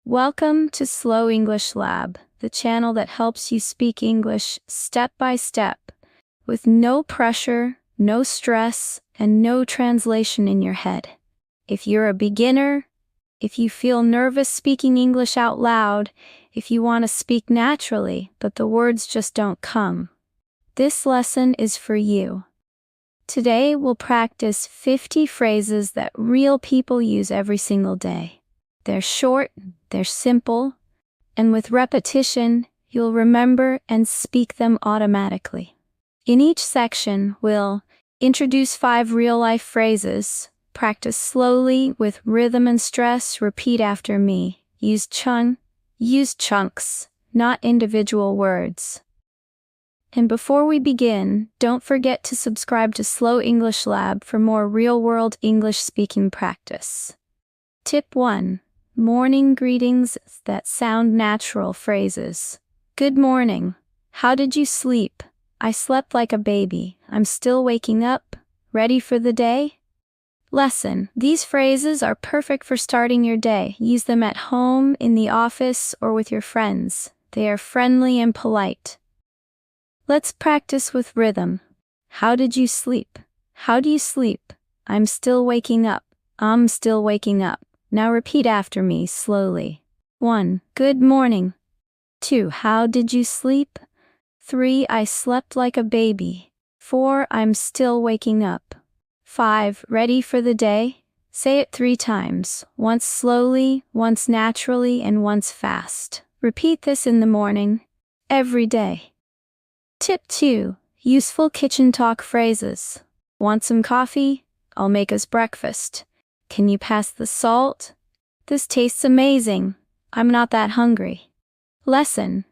Welcome to Slow English Lab, the channel that helps you speak English step by step, with no pressure, no stress, and no translation in your head. If you're a beginner, if you feel nervous speaking English out loud, if you want to speak naturally, but the words just don't come, this lesson is for you. Today we'll practice 50 phrases that real people use every single day. They're short, they're simple, and with repetition, you'll remember and speak them automatically. In each section, we'll introduce 5 real-life phrases, practice slowly with rhythm and stress, repeat after me, use chunks, not individual words. And before we begin, don't forget to subscribe to Slow English Lab for more real-world English speaking practice. Tip 1. Morning greetings that sound natural phrases. Good morning. How did you sleep? I slept like a baby. I'm still waking up. Ready for the day? Lesson. These phrases are perfect for starting your day. Use them at home, in the office, or with your friends. They are friendly and polite. Let's practice with rhythm. How did you sleep? How do you sleep? I'm still waking up. I'm still waking up. Now repeat after me slowly. 1. Good morning. 2. How did you sleep? 3. I slept like a baby. 4. I'm still waking up. 5. Ready for the day? Say it 3 times, once slowly, once naturally, and once fast. Repeat this in the morning, every day. Tip 2. Useful kitchen talk phrases. Want some coffee? I'll make us breakfast. Can you pass the salt? This tastes amazing. I'm not that hungry. Lesson.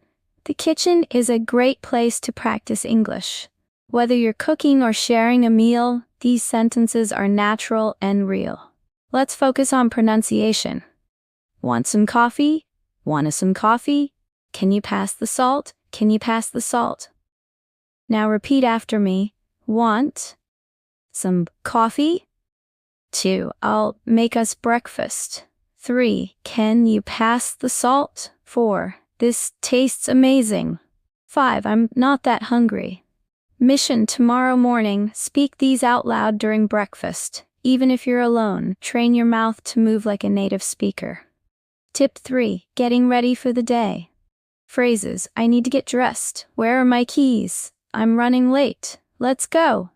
The kitchen is a great place to practice English. Whether you're cooking or sharing a meal, these sentences are natural and real. Let's focus on pronunciation. Want some coffee? Want some coffee? Can you pass the salt? Can you pass the salt? Now repeat after me. Want some coffee? 2. I'll make us breakfast. 3. Can you pass the salt? 4. This tastes amazing. 5. I'm not that hungry. Mission tomorrow morning, speak these out loud during breakfast. Even if you're alone, train your mouth to move like a native speaker. Tip 3. Getting ready for the day. Phrases. I need to get dressed. Where are my keys? I'm running late. Let's go.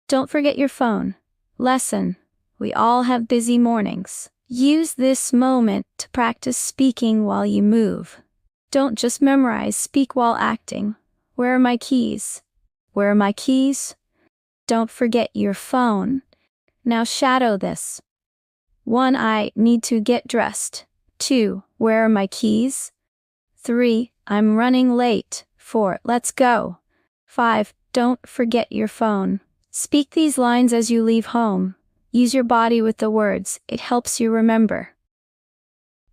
Don't forget your phone. Lesson. We all have busy mornings. Use this moment to practice speaking while you move. Don't just memorize, speak while acting. Where are my keys? Where are my keys? Don't forget your phone. Now shadow this. 1. I need to get dressed. 2. Where are my keys? 3. I'm running late. 4. Let's go. 5. Don't forget your phone. Speak these lines as you leave home. Use your body with the words. It helps you remember.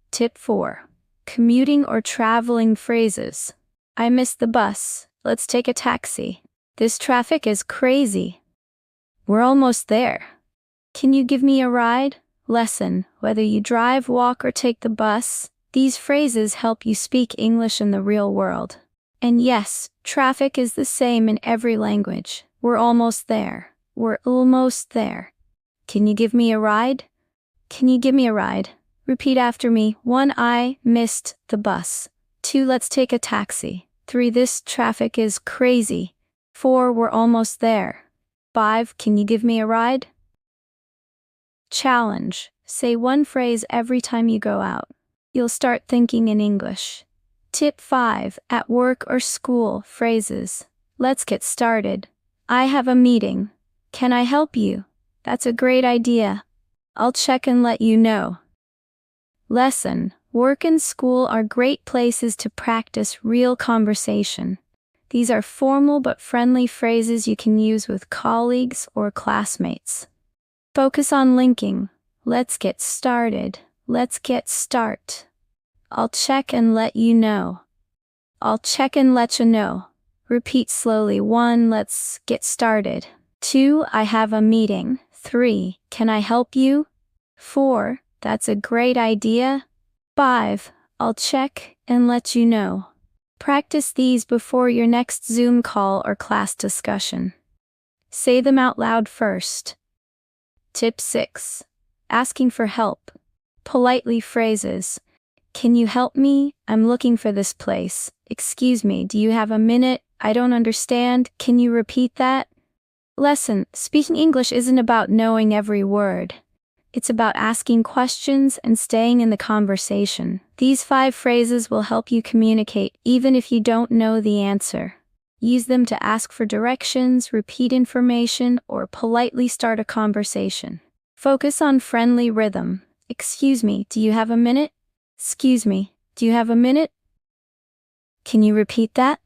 Tip 4. Commuting or traveling phrases. I missed the bus. Let's take a taxi. This traffic is crazy. We're almost there. Can you give me a ride? Lesson. Whether you drive, walk, or take the bus, these phrases help you speak English in the real world. And yes, traffic is the same in every language. We're almost there. We're almost there. Can you give me a ride? Can you give me a ride? Repeat after me. 1. I missed the bus. 2. Let's take a taxi. 3. This traffic is crazy. 4. We're almost there. 5. Can you give me a ride? Challenge. Say one phrase every time you go out. You'll start thinking in English. Tip 5. At work or school phrases. Let's get started. I have a meeting. Can I help you? That's a great idea. I'll check and let you know. Lesson. Work and school are great places to practice real conversation. These are formal but friendly phrases you can use with colleagues or classmates. Focus on linking. Let's get started. Let's get start. I'll check and let you know. I'll check and let you know. Repeat slowly. 1. Let's get started. 2. I have a meeting. 3. Can I help you? 4. That's a great idea. 5. I'll check and let you know. Practice these before your next Zoom call or class discussion. Say them out loud first. Tip 6. Asking for help. Politely phrases. Can you help me? I'm looking for this place. Excuse me, do you have a minute? I don't understand. Can you repeat that? Lesson: speaking English isn't about knowing every word. It's about asking questions and staying in the conversation. These 5 phrases will help you communicate even if you don't know the answer. Use them to ask for directions, repeat information, or politely start a conversation. Focus on friendly rhythm. Excuse me, do you have a minute? Excuse me, do you have a minute? Can you repeat that?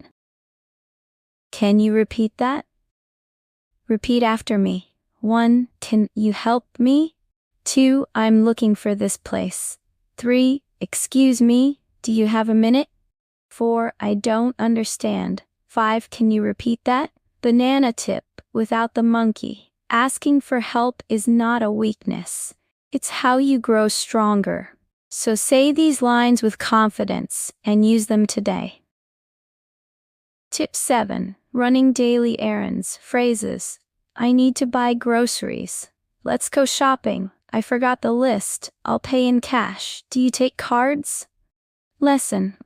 Can you repeat that? Repeat after me. 1. Can you help me? 2. I'm looking for this place. 3. Excuse me, do you have a minute? 4. I don't understand. 5. Can you repeat that? Banana tip, without the monkey. Asking for help is not a weakness. It's how you grow stronger. So say these lines with confidence and use them today. Tip 7. Running daily errands. Phrases. I need to buy groceries. Let's go shopping. I forgot the list. I'll pay in cash. Do you take cards? Lesson.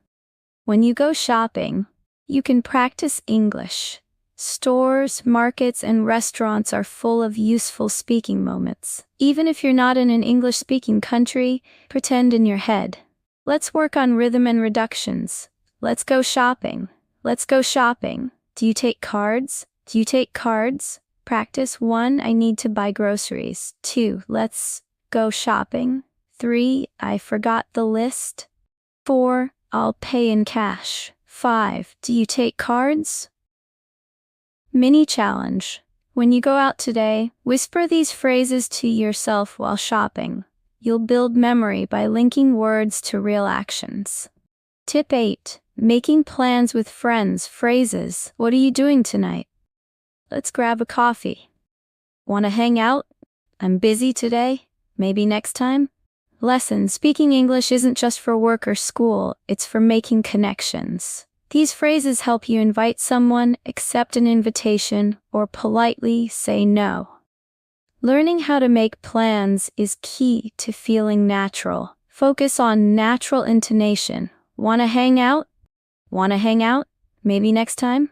When you go shopping, you can practice English. Stores, markets, and restaurants are full of useful speaking moments. Even if you're not in an English-speaking country, pretend in your head. Let's work on rhythm and reductions. Let's go shopping. Let's go shopping. Do you take cards? Do you take cards? Practice. 1. I need to buy groceries. 2. Let's go shopping. 3. I forgot the list. 4. I'll pay in cash. 5. Do you take cards? Mini challenge. When you go out today, whisper these phrases to yourself while shopping. You'll build memory by linking words to real actions. Tip 8. Making plans with friends. Phrases. What are you doing tonight? Let's grab a coffee. Want to hang out? I'm busy today. Maybe next time? Lesson. Speaking English isn't just for work or school, it's for making connections. These phrases help you invite someone, accept an invitation, or politely say no. Learning how to make plans is key to feeling natural. Focus on natural intonation. Want to hang out? Want to hang out? Maybe next time?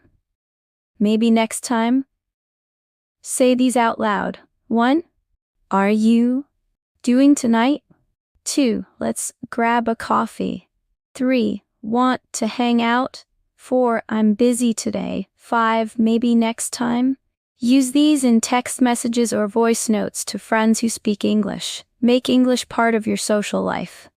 Maybe next time? Say these out loud. 1. Are you doing tonight? 2. Let's grab a coffee. 3. Want to hang out? 4. I'm busy today. 5. Maybe next time? Use these in text messages or voice notes to friends who speak English. Make English part of your social life.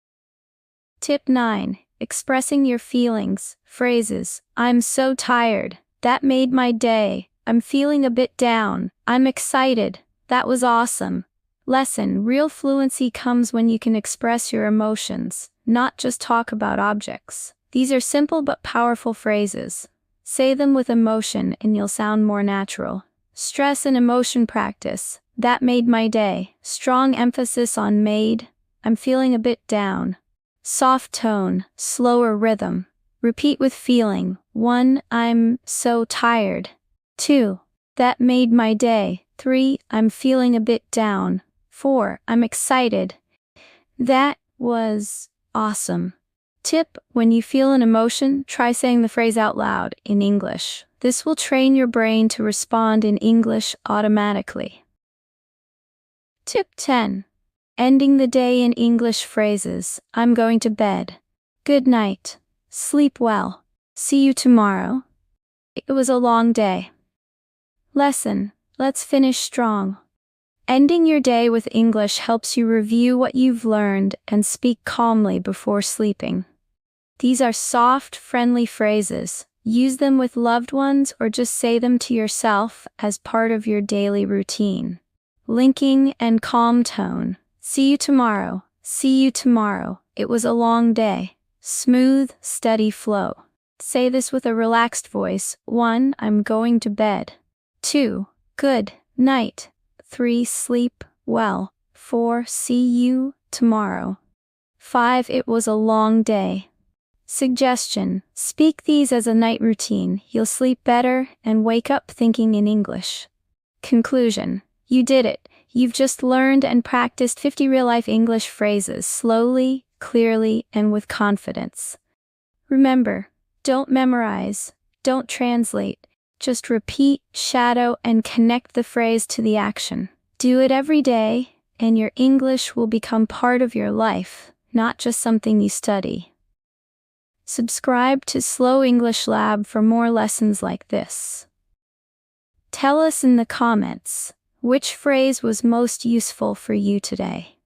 Tip 9. Expressing your feelings. Phrases. I'm so tired. That made my day. I'm feeling a bit down. I'm excited. That was awesome. Lesson. Real fluency comes when you can express your emotions, not just talk about objects. These are simple but powerful phrases. Say them with emotion and you'll sound more natural. Stress and emotion practice. That made my day. Strong emphasis on made. I'm feeling a bit down. Soft tone, slower rhythm. Repeat with feeling. 1. I'm so tired. 2. That made my day. 3. I'm feeling a bit down. 4. I'm excited. That was awesome. Tip: when you feel an emotion, try saying the phrase out loud in English. This will train your brain to respond in English automatically. Tip 10. Ending the day in English phrases. I'm going to bed. Good night. Sleep well. See you tomorrow. It was a long day. Lesson. Let's finish strong. Ending your day with English helps you review what you've learned and speak calmly before sleeping. These are soft, friendly phrases. Use them with loved ones or just say them to yourself as part of your daily routine. Linking and calm tone. See you tomorrow. See you tomorrow. It was a long day. Smooth, steady flow. Say this with a relaxed voice. 1. I'm going to bed. 2. Good night. 3. Sleep well. 4. See you tomorrow. 5. It was a long day. Suggestion: speak these as a night routine. You'll sleep better and wake up thinking in English. Conclusion: you did it. You've just learned and practiced 50 real-life English phrases slowly, clearly, and with confidence. Remember, don't memorize, don't translate, just repeat, shadow, and connect the phrase to the action. Do it every day, and your English will become part of your life, not just something you study. Subscribe to Slow English Lab for more lessons like this. Tell us in the comments, which phrase was most useful for you today?